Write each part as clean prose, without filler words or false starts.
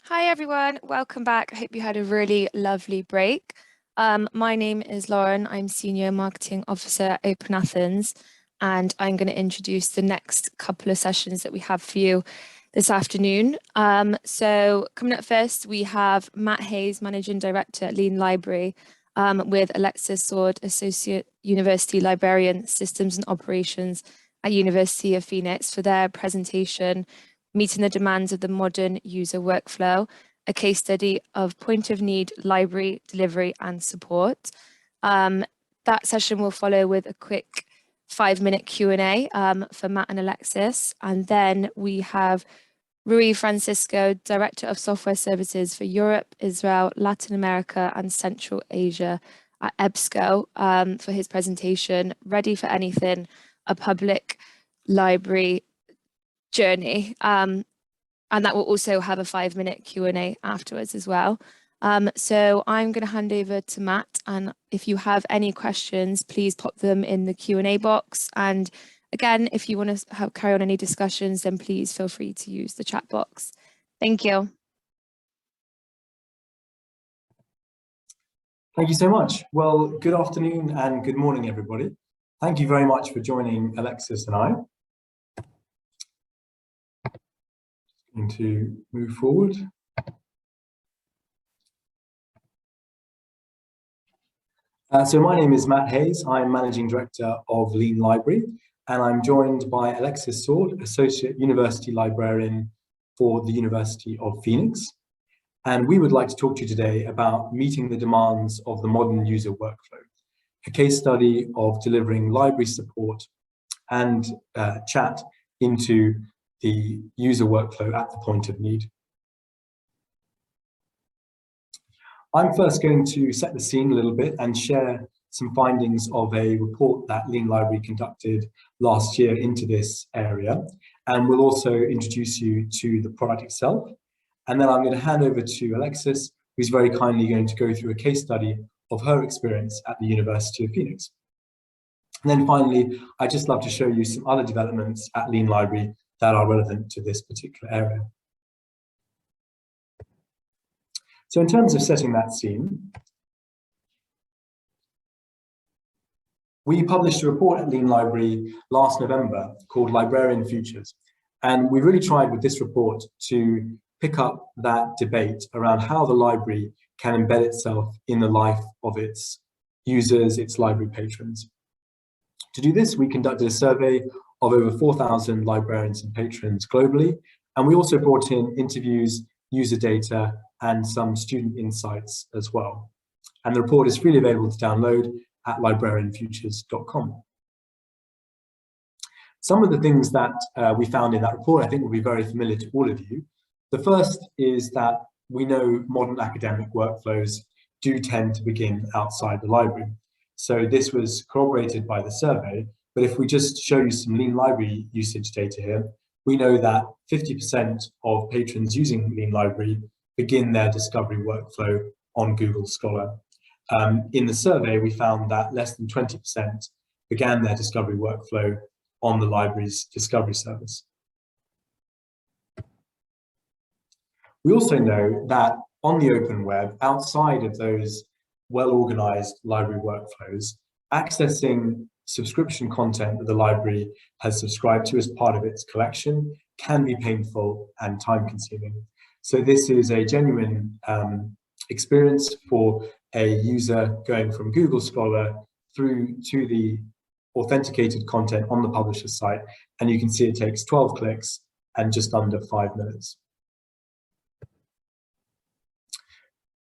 Hi everyone, welcome back. I hope you had a really lovely break. My name is Lauren. I'm Senior Marketing Officer at OpenAthens, and I'm going to introduce the next couple of sessions that we have for you this afternoon. So coming up first, we have Matt Hayes, Managing Director at Lean Library, with Alexis Soard, Associate University Librarian, Systems and Operations at University of Phoenix, for their presentation, Meeting the Demands of the Modern User Workflow, a case study of point of need, library, delivery and support. That session will follow with a quick 5-minute Q&A for Matt and Alexis. And then we have Rui Francisco, Director of Software Services for Europe, Israel, Latin America and Central Asia at EBSCO for his presentation, Ready for Anything, a public library journey, and that will also have a 5-minute Q&A afterwards as well. So I'm going to hand over to Matt, and if you have any questions, please pop them in the Q&A box. And again, if you want to carry on any discussions, then please feel free to use the chat box. Thank you. Thank you so much. Well, good afternoon and good morning, everybody. Thank you very much for joining Alexis and I. Going to move forward. So my name is Matt Hayes. I'm Managing Director of Lean Library, and I'm joined by Alexis Soard, Associate University Librarian for the University of Phoenix. And we would like to talk to you today about meeting the demands of the modern user workflow, a case study of delivering library support and chat into the user workflow at the point of need. I'm first going to set the scene a little bit and share some findings of a report that Lean Library conducted last year into this area. And we'll also introduce you to the product itself. And then I'm going to hand over to Alexis, who's very kindly going to go through a case study of her experience at the University of Phoenix. And then finally, I'd just love to show you some other developments at Lean Library that are relevant to this particular area. So in terms of setting that scene, we published a report at Lean Library last November called Librarian Futures. And we really tried with this report to pick up that debate around how the library can embed itself in the life of its users, its library patrons. To do this, we conducted a survey of over 4,000 librarians and patrons globally, and we also brought in interviews, user data, and some student insights as well. And the report is freely available to download at librarianfutures.com. Some of the things that we found in that report I think will be very familiar to all of you. The first is that we know modern academic workflows do tend to begin outside the library. So this was corroborated by the survey, but if we just show you some Lean Library usage data here, we know that 50% of patrons using Lean Library begin their discovery workflow on Google Scholar. In the survey, we found that less than 20% began their discovery workflow on the library's discovery service. We also know that on the open web, outside of those well-organized library workflows, accessing subscription content that the library has subscribed to as part of its collection can be painful and time-consuming. So this is a genuine experience for a user going from Google Scholar through to the authenticated content on the publisher's site, and you can see it takes 12 clicks and just under 5 minutes.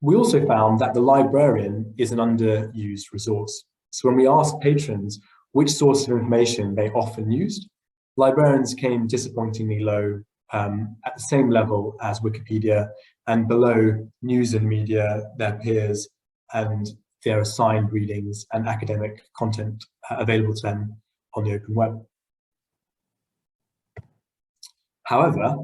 We also found that the librarian is an underused resource. So when we asked patrons which source of information they often used, librarians came disappointingly low at the same level as Wikipedia and below news and media, their peers, and their assigned readings and academic content available to them on the open web. However,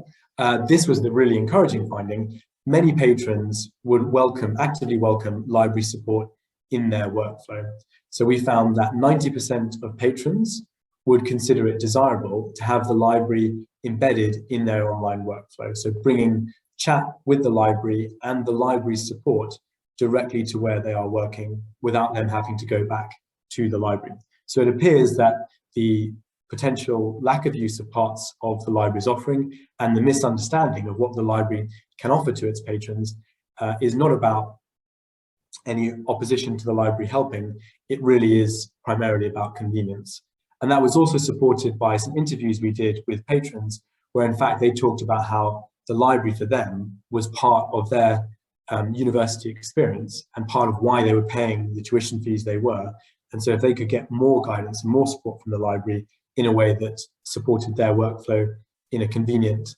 this was the really encouraging finding. Many patrons would actively welcome library support in their workflow. So we found that 90% of patrons would consider it desirable to have the library embedded in their online workflow. So bringing chat with the library and the library's support directly to where they are working without them having to go back to the library. So it appears that the potential lack of use of parts of the library's offering and the misunderstanding of what the library can offer to its patrons is not about any opposition to the library helping. It really is primarily about convenience. And that was also supported by some interviews we did with patrons, where in fact they talked about how the library for them was part of their university experience and part of why they were paying the tuition fees they were. And so if they could get more guidance and more support from the library in a way that supported their workflow in a convenient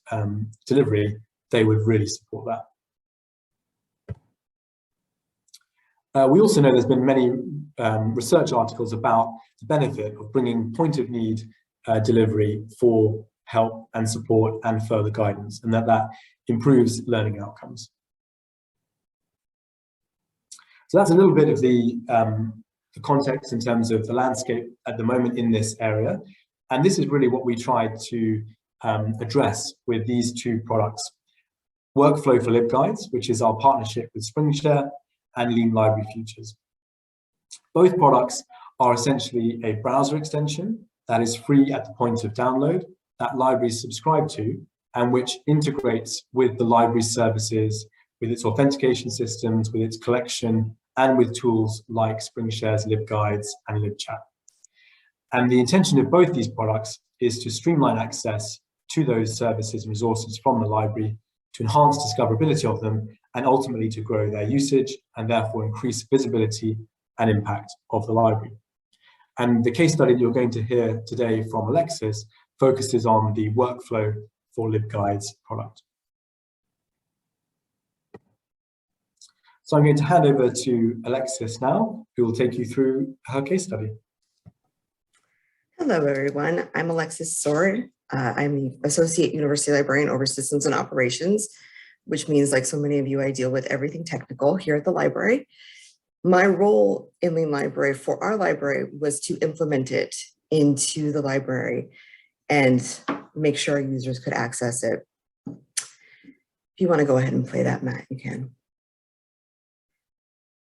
delivery, they would really support that. We also know there's been many research articles about the benefit of bringing point of need delivery for help and support and further guidance, and that improves learning outcomes. So that's a little bit of the context in terms of the landscape at the moment in this area. And this is really what we tried to address with these two products. Workflow for LibGuides, which is our partnership with SpringShare, and Lean Library Futures. Both products are essentially a browser extension that is free at the point of download, that libraries subscribe to, and which integrates with the library's services, with its authentication systems, with its collection, and with tools like SpringShare's LibGuides and Libchat. And the intention of both these products is to streamline access to those services and resources from the library, to enhance discoverability of them, and ultimately to grow their usage and therefore increase visibility and impact of the library. And the case study that you're going to hear today from Alexis focuses on the workflow for LibGuides product. So I'm going to hand over to Alexis now, who will take you through her case study. Hello, everyone. I'm Alexis Soard. I'm the Associate University Librarian over Systems and Operations, which means, like so many of you, I deal with everything technical here at the library. My role in Lean Library for our library was to implement it into the library and make sure our users could access it. If you want to go ahead and play that, Matt, you can.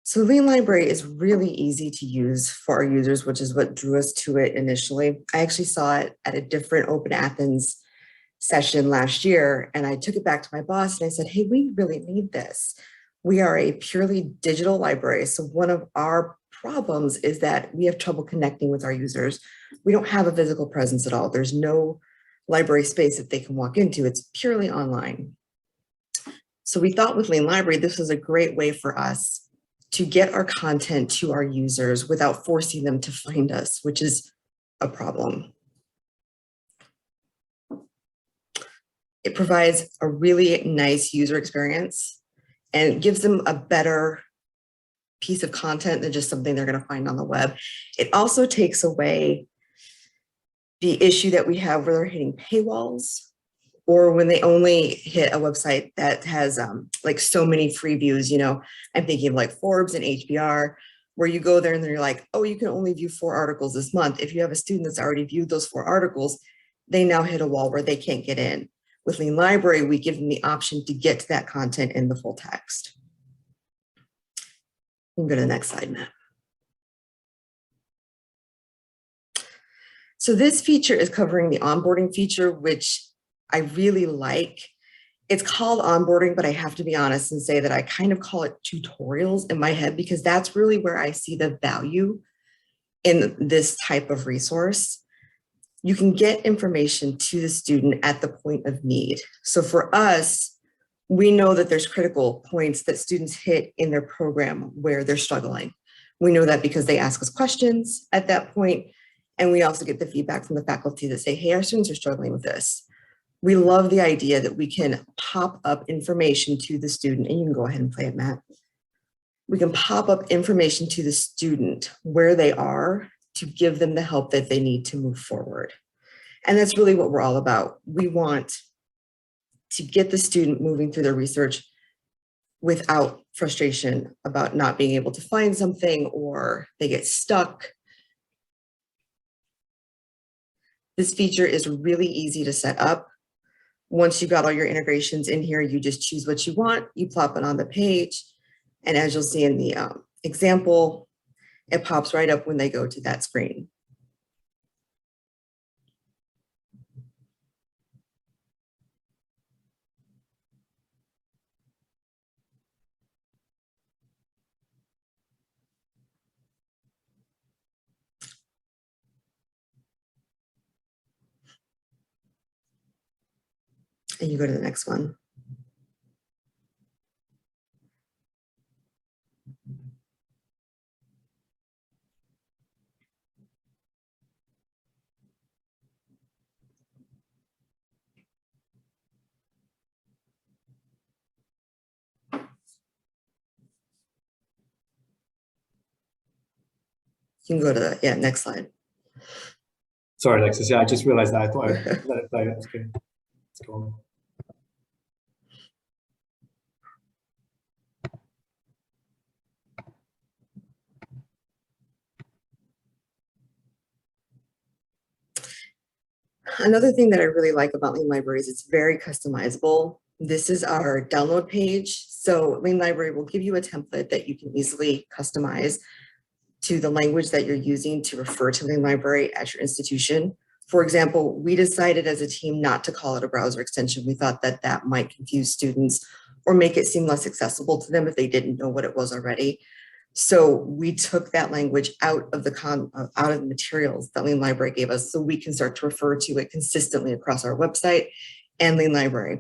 So Lean Library is really easy to use for our users, which is what drew us to it initially. I actually saw it at a different OpenAthens session last year, and I took it back to my boss and I said, hey, we really need this. We are a purely digital library. So one of our problems is that we have trouble connecting with our users. We don't have a physical presence at all. There's no library space that they can walk into. It's purely online. So we thought with Lean Library, this was a great way for us to get our content to our users without forcing them to find us, which is a problem. It provides a really nice user experience and it gives them a better piece of content than just something they're going to find on the web. It also takes away the issue that we have where they're hitting paywalls, or when they only hit a website that has like so many free views. You know, I'm thinking of like Forbes and HBR, where you go there and then you're like, oh, you can only view 4 articles this month. If you have a student that's already viewed those 4 articles, they now hit a wall where they can't get in. With Lean Library, we give them the option to get to that content in the full text. You can go to the next slide, Matt. So this feature is covering the onboarding feature, which I really like. It's called onboarding, but I have to be honest and say that I kind of call it tutorials in my head, because that's really where I see the value in this type of resource. You can get information to the student at the point of need. So for us, we know that there's critical points that students hit in their program where they're struggling. We know that because they ask us questions at that point, and we also get the feedback from the faculty that say, hey, our students are struggling with this. We love the idea that we can pop up information to the student, and you can go ahead and play it, Matt. We can pop up information to the student where they are to give them the help that they need to move forward. And that's really what we're all about. We want to get the student moving through their research without frustration about not being able to find something or they get stuck. This feature is really easy to set up. Once you've got all your integrations in here, you just choose what you want, you plop it on the page. And as you'll see in the example, it pops right up when they go to that screen. And you go to the next one. You can go to the next slide. Sorry, Alexis. Yeah, I just realized that. I thought I'd let it play. That's good. Let's go on. Another thing that I really like about Lean Library is it's very customizable. This is our download page. So Lean Library will give you a template that you can easily customize to the language that you're using to refer to Lean Library at your institution. For example, we decided as a team not to call it a browser extension. We thought that that might confuse students or make it seem less accessible to them if they didn't know what it was already. So we took that language out of the materials that Lean Library gave us so we can start to refer to it consistently across our website and Lean Library.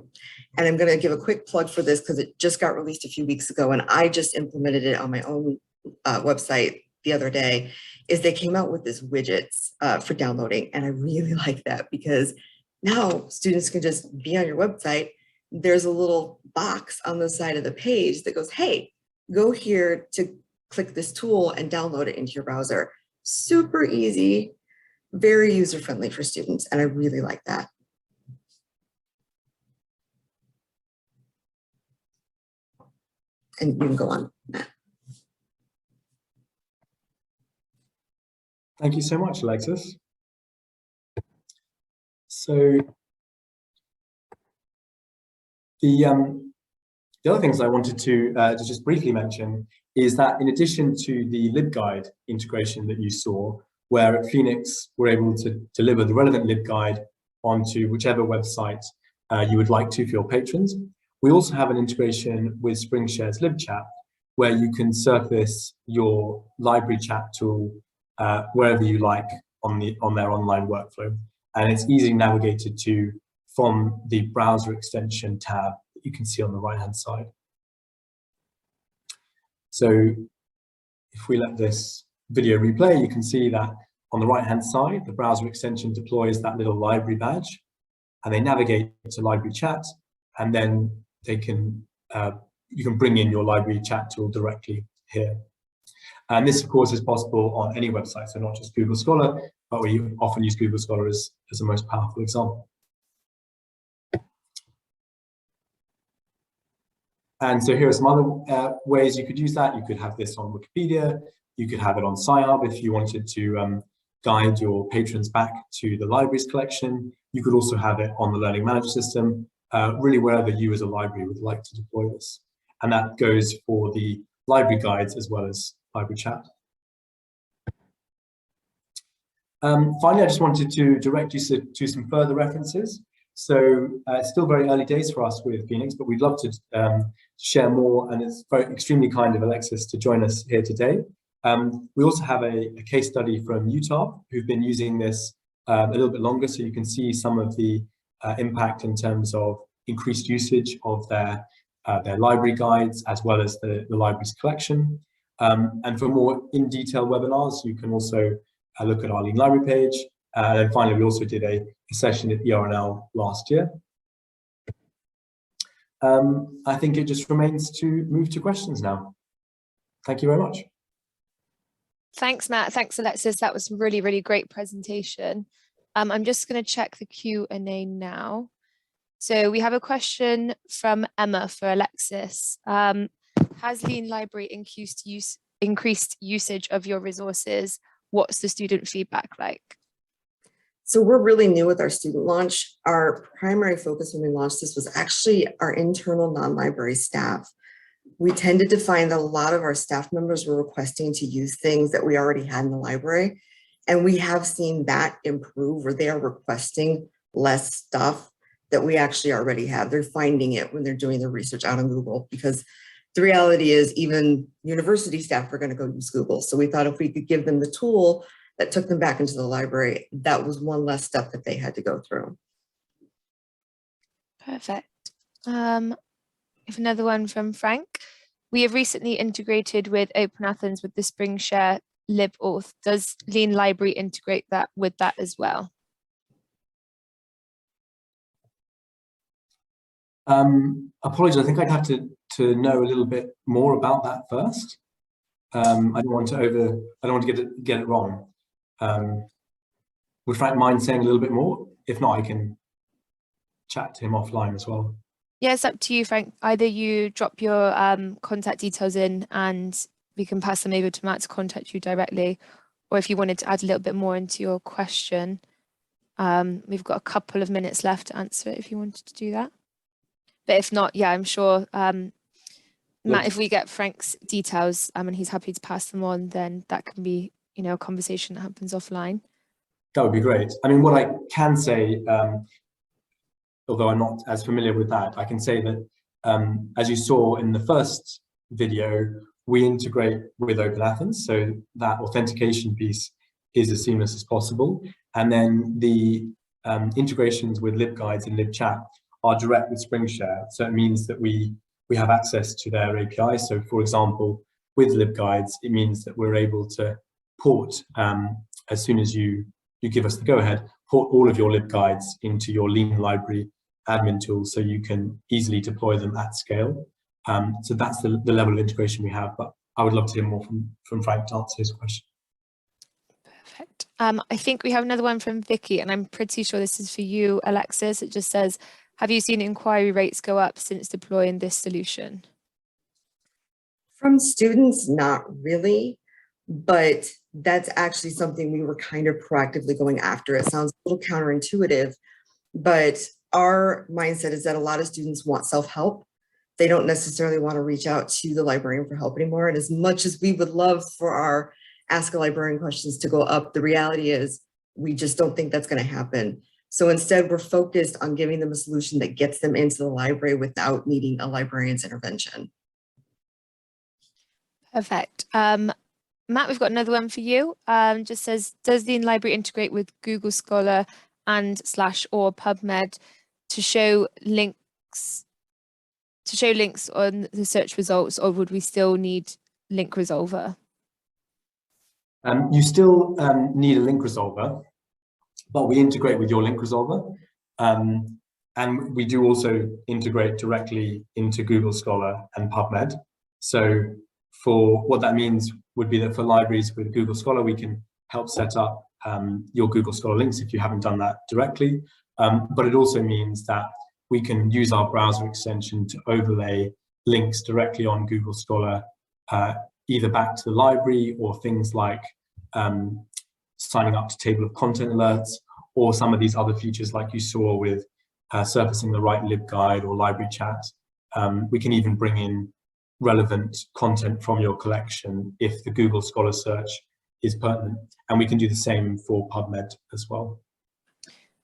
And I'm going to give a quick plug for this because it just got released a few weeks ago and I just implemented it on my own website the other day. Is they came out with this widgets for downloading. And I really like that because now students can just be on your website. There's a little box on the side of the page that goes, hey, go here to click this tool and download it into your browser. Super easy, very user-friendly for students. And I really like that. And you can go on, Matt. Thank you so much, Alexis. So the other things I wanted to just briefly mention is that in addition to the LibGuide integration that you saw, where at Phoenix we're able to deliver the relevant LibGuide onto whichever website you would like to for your patrons, we also have an integration with SpringShare's Libchat, where you can surface your library chat tool wherever you like on their online workflow. And it's easily navigated to from the browser extension tab that you can see on the right-hand side. So if we let this video replay, you can see that on the right-hand side, the browser extension deploys that little library badge, and they navigate to library chat, and then they can you can bring in your library chat tool directly here. And this, of course, is possible on any website, so not just Google Scholar, but we often use Google Scholar as the most powerful example. And so here are some other ways you could use that. You could have this on Wikipedia. You could have it on SciHub if you wanted to guide your patrons back to the library's collection. You could also have it on the Learning Manager system, really wherever you as a library would like to deploy this. And that goes for the library guides as well as library chat. Finally, I just wanted to direct you to some further references. So it's still very early days for us with Phoenix, but we'd love to share more, and it's extremely kind of Alexis to join us here today. We also have a case study from Utah who've been using this a little bit longer, so you can see some of the impact in terms of increased usage of their library guides as well as the library's collection. And for more in-detail webinars, you can also look at our Lean Library page. And then finally, we also did a session at ERNL last year. I think it just remains to move to questions now. Thank you very much. Thanks, Matt. Thanks, Alexis. That was a really, really great presentation. I'm just going to check the Q&A now. So we have a question from Emma for Alexis. Has Lean Library increased usage of your resources? What's the student feedback like? So we're really new with our student launch. Our primary focus when we launched this was actually our internal non-library staff. We tended to find that a lot of our staff members were requesting to use things that we already had in the library. And we have seen that improve, where they are requesting less stuff that we actually already have. They're finding it when they're doing their research out on Google, because the reality is even university staff are going to go use Google. So we thought if we could give them the tool that took them back into the library, that was one less step that they had to go through. Perfect. If another one from Frank. We have recently integrated with OpenAthens with the Spring Share LibAuth. Does Lean Library integrate that with that as well? Apologies, I think I'd have to know a little bit more about that first. I don't want to get it wrong. Would Frank mind saying a little bit more? If not, I can chat to him offline as well. Yeah, it's up to you, Frank. Either you drop your contact details in and we can pass them over to Matt to contact you directly, or if you wanted to add a little bit more into your question, we've got a couple of minutes left to answer it if you wanted to do that. But if not, yeah, I'm sure, Matt, if we get Frank's details and he's happy to pass them on, then that can be, you know, a conversation that happens offline. That would be great. I mean, what I can say, although I'm not as familiar with that, I can say that, as you saw in the first video, we integrate with OpenAthens, so that authentication piece is as seamless as possible. And then the integrations with LibGuides and Libchat are direct with SpringShare. So it means that we have access to their API. So for example, with LibGuides, it means that we're able to port, as soon as you give us the go-ahead, port all of your LibGuides into your Lean Library admin tool so you can easily deploy them at scale. So that's the level of integration we have, but I would love to hear more from Frank to answer his question. Perfect. I think we have another one from Vicky, and I'm pretty sure this is for you, Alexis. It just says, have you seen inquiry rates go up since deploying this solution? From students, not really, but that's actually something we were kind of proactively going after. It sounds a little counterintuitive, but our mindset is that a lot of students want self-help. They don't necessarily want to reach out to the librarian for help anymore. And as much as we would love for our Ask a Librarian questions to go up, the reality is we just don't think that's going to happen. So instead, we're focused on giving them a solution that gets them into the library without needing a librarian's intervention. Perfect. Matt, we've got another one for you. Just says, does the library integrate with Google Scholar and /or PubMed to show links on the search results, or would we still need link resolver? You still need a link resolver, but we integrate with your link resolver. And we do also integrate directly into Google Scholar and PubMed. So for what that means would be that for libraries with Google Scholar, we can help set up your Google Scholar links if you haven't done that directly. But it also means that we can use our browser extension to overlay links directly on Google Scholar, either back to the library or things like signing up to table of content alerts, or some of these other features like you saw with surfacing the right LibGuide or library chat. We can even bring in relevant content from your collection if the Google Scholar search is pertinent. And we can do the same for PubMed as well.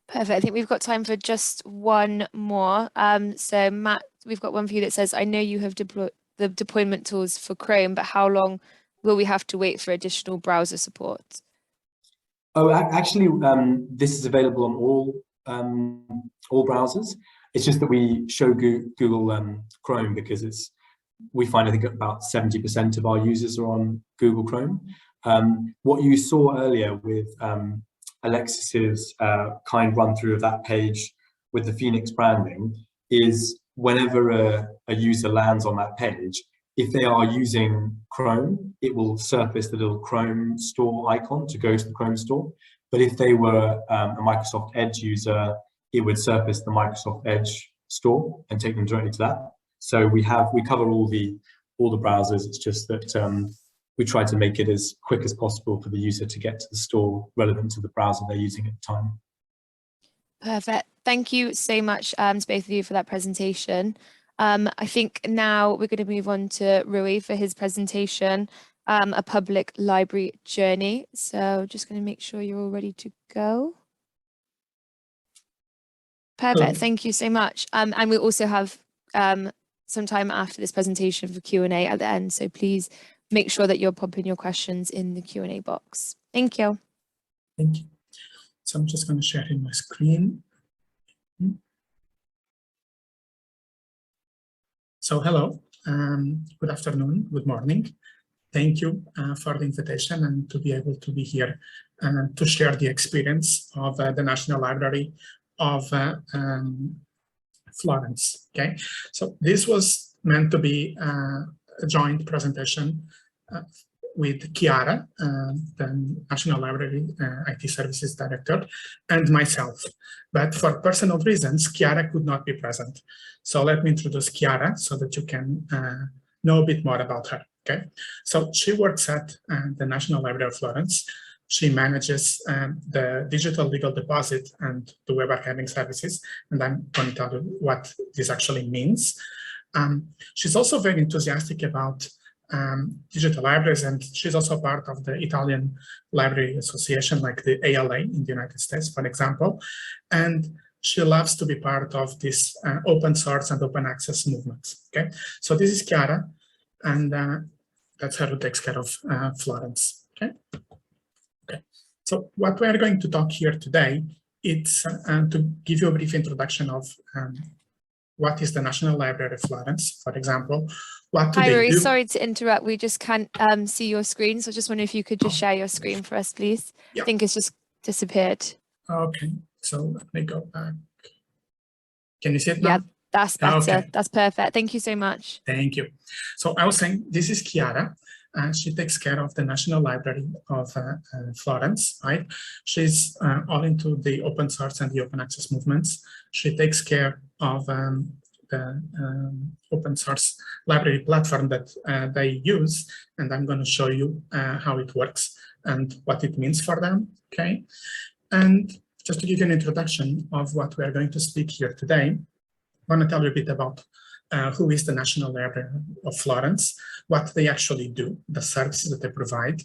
Perfect. I think we've got time for just one more. So Matt, we've got one for you that says, I know you have deployed the deployment tools for Chrome, but how long will we have to wait for additional browser support? Oh, actually, this is available on all browsers. It's just that we show Google Chrome because we find, I think, about 70% of our users are on Google Chrome. What you saw earlier with Alexis's kind run through of that page with the Phoenix branding is whenever a user lands on that page, if they are using Chrome, it will surface the little Chrome store icon to go to the Chrome store. But if they were a Microsoft Edge user, it would surface the Microsoft Edge store and take them directly to that. So we cover all the browsers. It's just that we try to make it as quick as possible for the user to get to the store relevant to the browser they're using at the time. Perfect. Thank you so much to both of you for that presentation. I think now we're going to move on to Rui for his presentation, a public library journey. So just going to make sure you're all ready to go. Perfect. Hello. Thank you so much. And we also have some time after this presentation for Q&A at the end. So please make sure that you're popping your questions in the Q&A box. Thank you. Thank you. So I'm just going to share my screen. So hello, good afternoon, good morning. Thank you for the invitation and to be able to be here to share the experience of the National Library of Florence. Okay, so this was meant to be a joint presentation with Chiara, the National Library IT Services Director, and myself. But for personal reasons, Chiara could not be present. So let me introduce Chiara so that you can know a bit more about her. Okay, so she works at the National Library of Florence. She manages the digital legal deposit and the web archiving services, and I'm going to tell you what this actually means. She's also very enthusiastic about digital libraries, and she's also part of the Italian Library Association, like the ALA in the United States, for example. And she loves to be part of this open source and open access movements. Okay, so this is Chiara, and that's her who takes care of Florence. Okay. Okay. So what we are going to talk here today, it's to give you a brief introduction of what is the National Library of Florence, for example. What do Hi, they Rory, do? sorry to interrupt. We just can't see your screen. So I just wonder if you could just share your screen for us, please. Yeah. I think it's just disappeared. Okay, so let me go back. Can you see it now? Yeah, that's better. Okay. That's perfect. Thank you so much. Thank you. So I was saying, this is Chiara. She takes care of the National Library of Florence, right? She's all into the open source and the open access movements. She takes care of the open source library platform that they use, and I'm going to show you how it works and what it means for them, okay? And just to give you an introduction of what we are going to speak here today, I want to tell you a bit about who is the National Library of Florence, what they actually do, the services that they provide,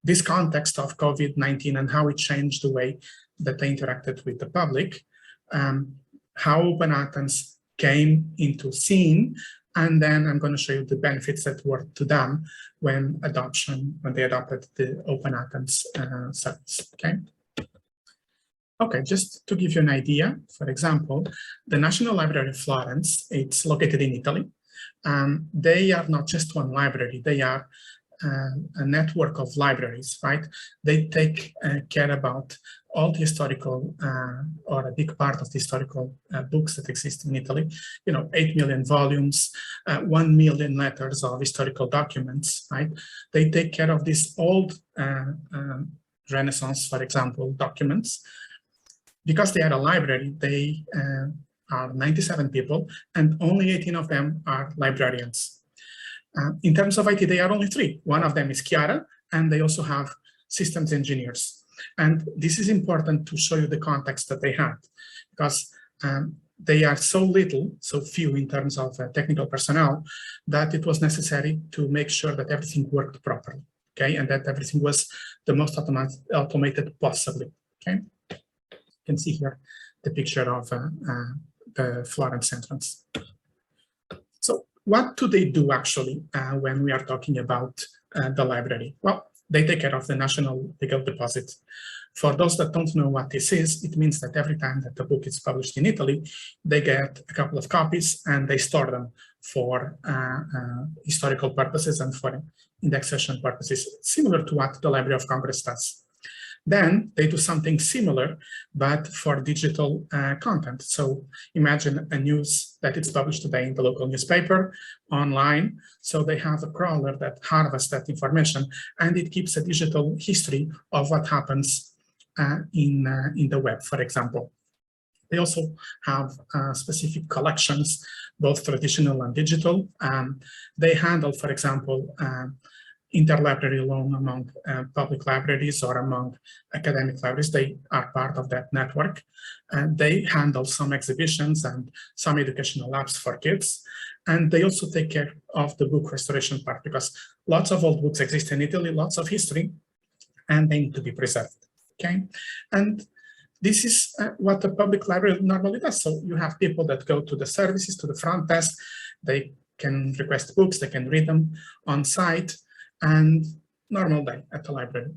this context of COVID-19 and how it changed the way that they interacted with the public, how OpenAthens came into scene, and then I'm going to show you the benefits that were to them when they adopted the OpenAthens service. Okay. Okay, just to give you an idea, for example, the National Library of Florence, it's located in Italy. They are not just one library, they are a network of libraries, right? They take care about all the historical, or a big part of the historical books that exist in Italy, 8 million volumes, 1 million letters of historical documents, right? They take care of these old Renaissance, for example, documents. Because they are a library, they are 97 people, and only 18 of them are librarians. In terms of IT, they are only 3. One of them is Chiara, and they also have systems engineers. And this is important to show you the context that they had, because they are so little, so few in terms of technical personnel, that it was necessary to make sure that everything worked properly, okay, and that everything was the most automated possibly, okay. You can see here the picture of the Florence entrance. So what do they do actually when we are talking about the library? Well, they take care of the National Legal Deposit. For those that don't know what this is, it means that every time that the book is published in Italy, they get a couple of copies and they store them for historical purposes and for indexation purposes, similar to what the Library of Congress does. Then they do something similar, but for digital content. So imagine a news that is published today in the local newspaper online. So they have a crawler that harvests that information, and it keeps a digital history of what happens in the web, for example. They also have specific collections, both traditional and digital. They handle, for example, interlibrary loan among public libraries or among academic libraries. They are part of that network, and they handle some exhibitions and some educational labs for kids. And they also take care of the book restoration part, because lots of old books exist in Italy, lots of history, and they need to be preserved, okay? And this is what the public library normally does. So you have people that go to the services, to the front desk, they can request books, they can read them on site, and normal day at the library.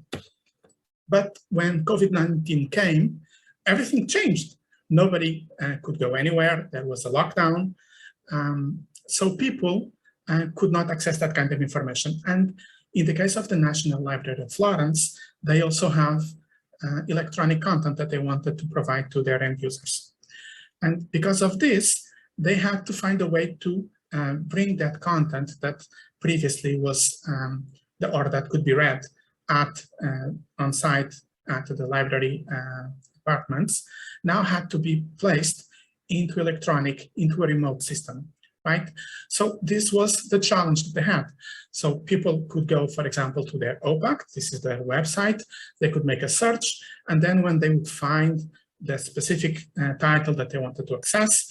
But when COVID-19 came, everything changed. Nobody could go anywhere. There was a lockdown. So people could not access that kind of information. And in the case of the National Library of Florence, they also have electronic content that they wanted to provide to their end users. And because of this, they had to find a way to bring that content that previously was, or that could be read at on site at the library departments, now had to be placed into a remote system, right? So this was the challenge that they had. So people could go, for example, to their OPAC, this is their website, they could make a search, and then when they would find the specific title that they wanted to access,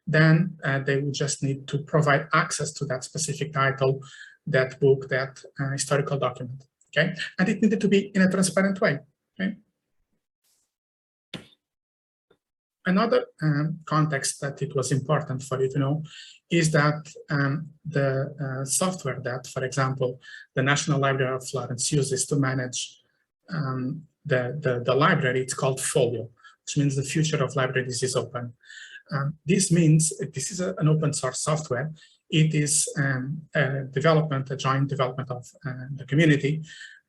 then they would just need to provide access to that specific title, that book, that historical document, okay? And it needed to be in a transparent way, okay? Another context that it was important for you to know is that the software that, for example, the National Library of Florence uses to manage the library, it's called Folio, which means the future of libraries is open. This means this is an open source software. It is a joint development of the community,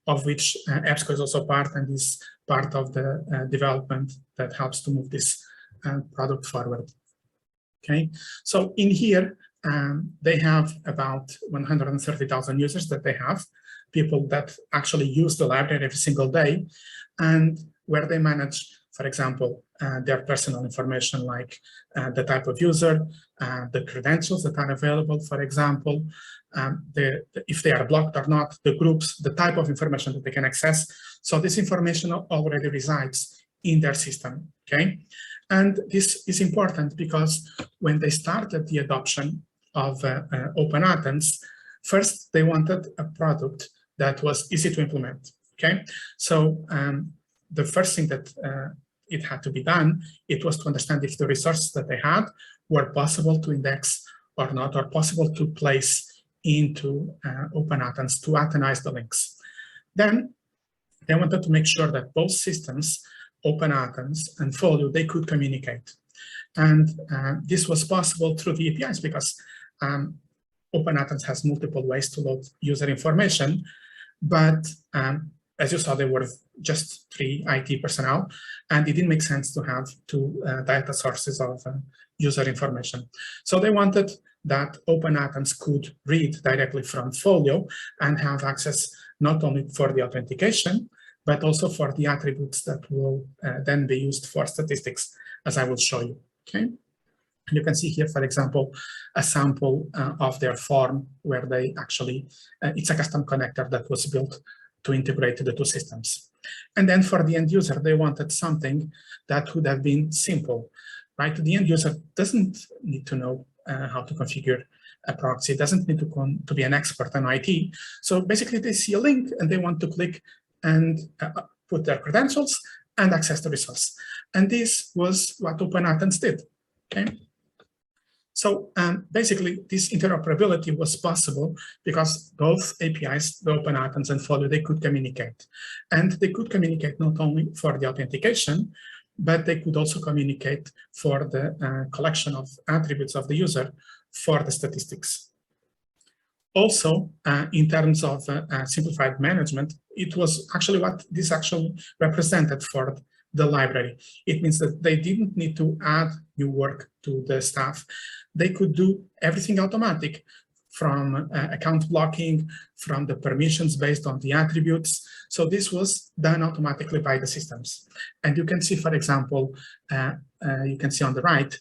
of which EBSCO is also part, and is part of the development that helps to move this product forward. Okay, so in here, they have about 130,000 users that they have, people that actually use the library every single day, and where they manage, for example, their personal information, like the type of user, the credentials that are available, for example, if they are blocked or not, the groups, the type of information that they can access. So this information already resides in their system, okay? And this is important because when they started the adoption of OpenAthens, first they wanted a product that was easy to implement, okay? So the first thing that it had to be done, it was to understand if the resources that they had were possible to index or not, or possible to place into OpenAthens, to Athenize the links. Then they wanted to make sure that both systems, OpenAthens and Folio, they could communicate. And this was possible through the APIs because OpenAthens has multiple ways to load user information, but as you saw, there were just 3 IT personnel, and it didn't make sense to have 2 data sources of user information. So they wanted that OpenAthens could read directly from Folio and have access not only for the authentication, but also for the attributes that will then be used for statistics, as I will show you, okay? You can see here, for example, a sample of their form where they actually, it's a custom connector that was built to integrate the 2 systems. And then for the end user, they wanted something that would have been simple, right? The end user doesn't need to know how to configure a proxy, doesn't need to be an expert in IT. So basically they see a link and they want to click and put their credentials and access the resource. And this was what OpenAthens did, okay? So basically this interoperability was possible because both APIs, the OpenAthens and Folio, they could communicate. And they could communicate not only for the authentication, but they could also communicate for the collection of attributes of the user for the statistics. Also, in terms of simplified management, it was actually what this actually represented for the library. It means that they didn't need to add new work to the staff. They could do everything automatic, from account blocking, from the permissions based on the attributes. So this was done automatically by the systems. And you can see, for example, you can see on the right,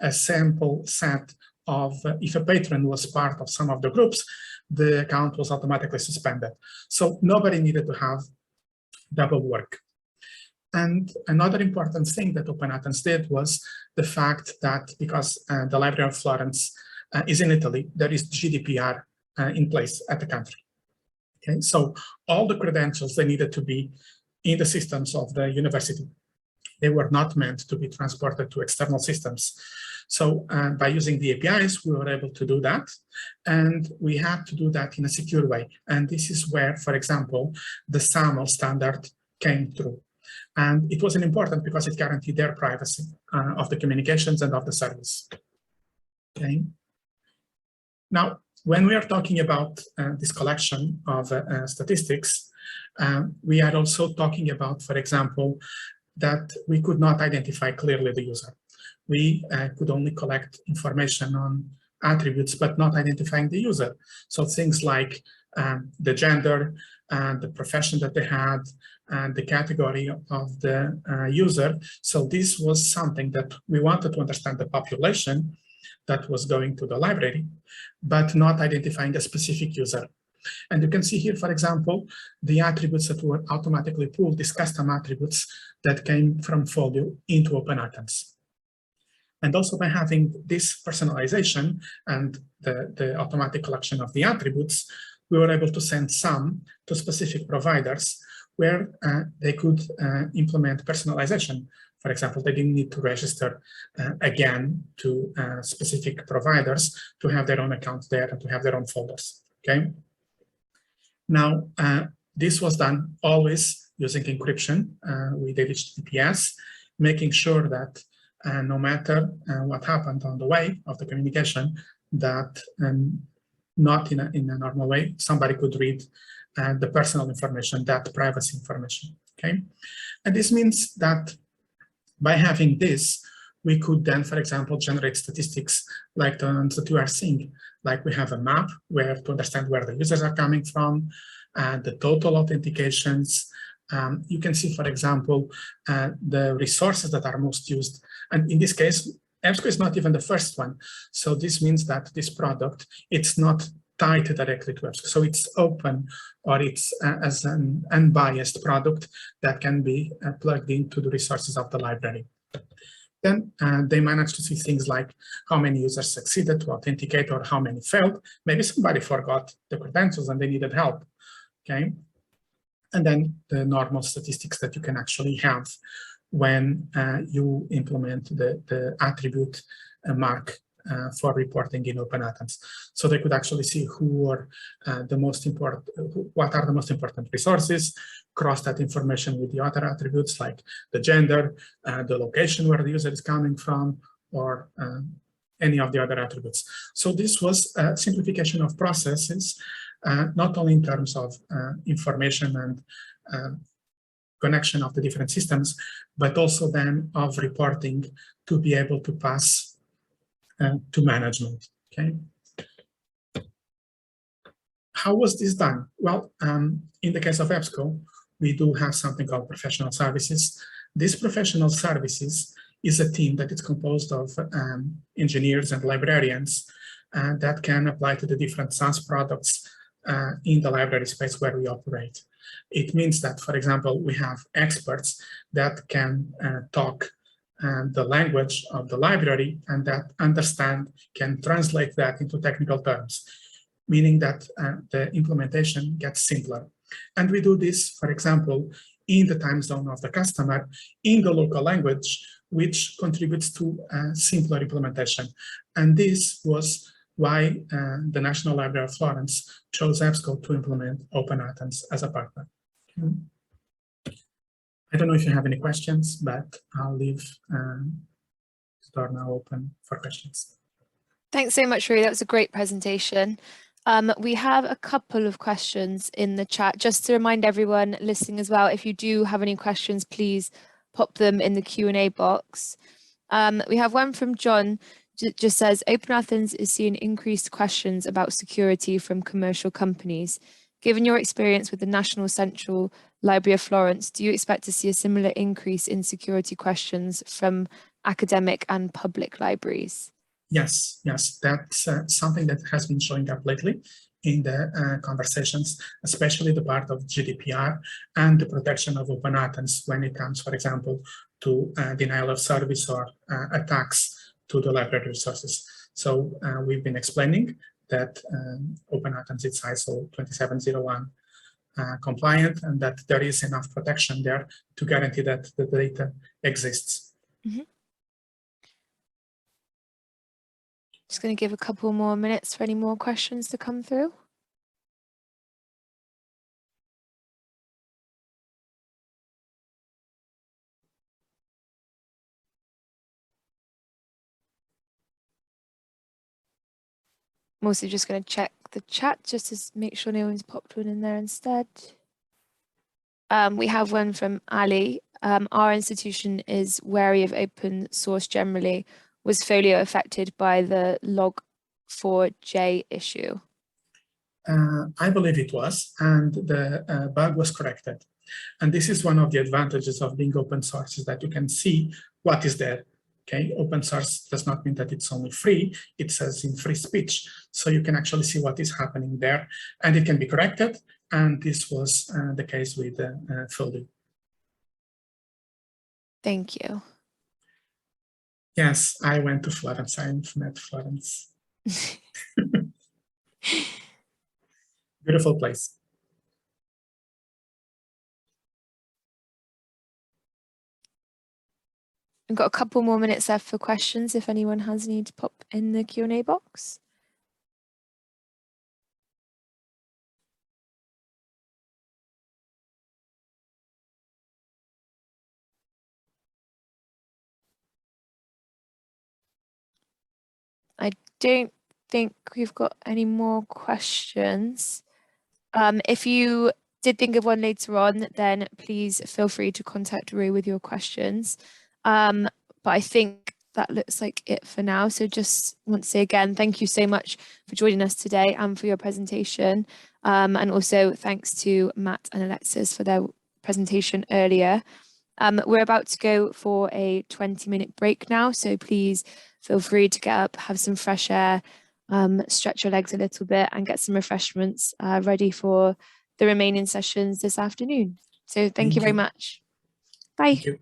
a sample set of if a patron was part of some of the groups, the account was automatically suspended. So nobody needed to have double work. And another important thing that OpenAthens did was the fact that because the Library of Florence is in Italy, there is GDPR in place at the country. Okay, so all the credentials, they needed to be in the systems of the university. They were not meant to be transported to external systems. So by using the APIs, we were able to do that. And we had to do that in a secure way. And this is where, for example, the SAML standard came through. And it was important because it guaranteed their privacy of the communications and of the service. Okay. Now, when we are talking about this collection of statistics, we are also talking about, for example, that we could not identify clearly the user. We could only collect information on attributes, but not identifying the user. So things like the gender, the profession that they had, and the category of the user. So this was something that we wanted to understand the population that was going to the library, but not identifying a specific user. And you can see here, for example, the attributes that were automatically pulled, these custom attributes that came from Folio into OpenAthens. And also by having this personalization and the automatic collection of the attributes, we were able to send some to specific providers where they could implement personalization. For example, they didn't need to register again to specific providers to have their own account there and to have their own folders, okay? Now, this was done always using encryption with HTTPS, making sure that no matter what happened on the way of the communication, that not in a normal way, somebody could read the personal information, that privacy information, okay? And this means that by having this, we could then, for example, generate statistics like the ones that you are seeing. Like we have a map where to understand where the users are coming from, the total authentications. You can see, for example, the resources that are most used. And in this case, EBSCO is not even the first one. So this means that this product, it's not tied directly to EBSCO. So it's open, or it's as an unbiased product that can be plugged into the resources of the library. Then they managed to see things like how many users succeeded to authenticate or how many failed. Maybe somebody forgot the credentials and they needed help, okay? And then the normal statistics that you can actually have when you implement the attribute mark for reporting in OpenAthens. So they could actually see who are the most important, what are the most important resources, cross that information with the other attributes like the gender, the location where the user is coming from, or any of the other attributes. So this was a simplification of processes, not only in terms of information and connection of the different systems, but also then of reporting to be able to pass to management, okay? How was this done? Well, in the case of EBSCO, we do have something called professional services. This professional services is a team that is composed of engineers and librarians that can apply to the different SaaS products in the library space where we operate. It means that, for example, we have experts that can talk the language of the library and that can translate that into technical terms, meaning that the implementation gets simpler. And we do this, for example, in the time zone of the customer, in the local language, which contributes to a simpler implementation. And this was why the National Library of Florence chose EBSCO to implement OpenAthens as a partner. Okay. I don't know if you have any questions, but I'll leave the door now open for questions. Thanks so much, Rui. That was a great presentation. We have a couple of questions in the chat. Just to remind everyone listening as well, if you do have any questions, please pop them in the Q&A box. We have one from John, just says, OpenAthens is seeing increased questions about security from commercial companies. Given your experience with the National Central Library of Florence, do you expect to see a similar increase in security questions from academic and public libraries? Yes, that's something that has been showing up lately in the conversations, especially the part of GDPR and the protection of OpenAthens when it comes, for example, to denial of service or attacks to the library resources. So we've been explaining that OpenAthens is ISO 27001 compliant, and that there is enough protection there to guarantee that the data exists. Mm-hmm. Just going to give a couple more minutes for any more questions to come through. I'm also just going to check the chat just to make sure no one's popped one in there instead. We have one from Ali. Our institution is wary of open source generally. Was Folio affected by the log4j issue? I believe it was, and the bug was corrected. And this is one of the advantages of being open source, is that you can see what is there. Okay, open source does not mean that it's only free, it says in free speech. So you can actually see what is happening there, and it can be corrected. And this was the case with Folio. Thank you. Yes, I went to Florence. I met Florence. Beautiful place. We've got a couple more minutes left for questions if anyone has any to pop in the Q&A box. I don't think we've got any more questions. If you did think of one later on, then please feel free to contact Rue with your questions. But I think that looks like it for now. So just want to say again, thank you so much for joining us today and for your presentation. And also thanks to Matt and Alexis for their presentation earlier. We're about to go for a 20-minute break now, so please feel free to get up, have some fresh air, stretch your legs a little bit and get some refreshments ready for the remaining sessions this afternoon. So thank you very much. Bye. Thank you.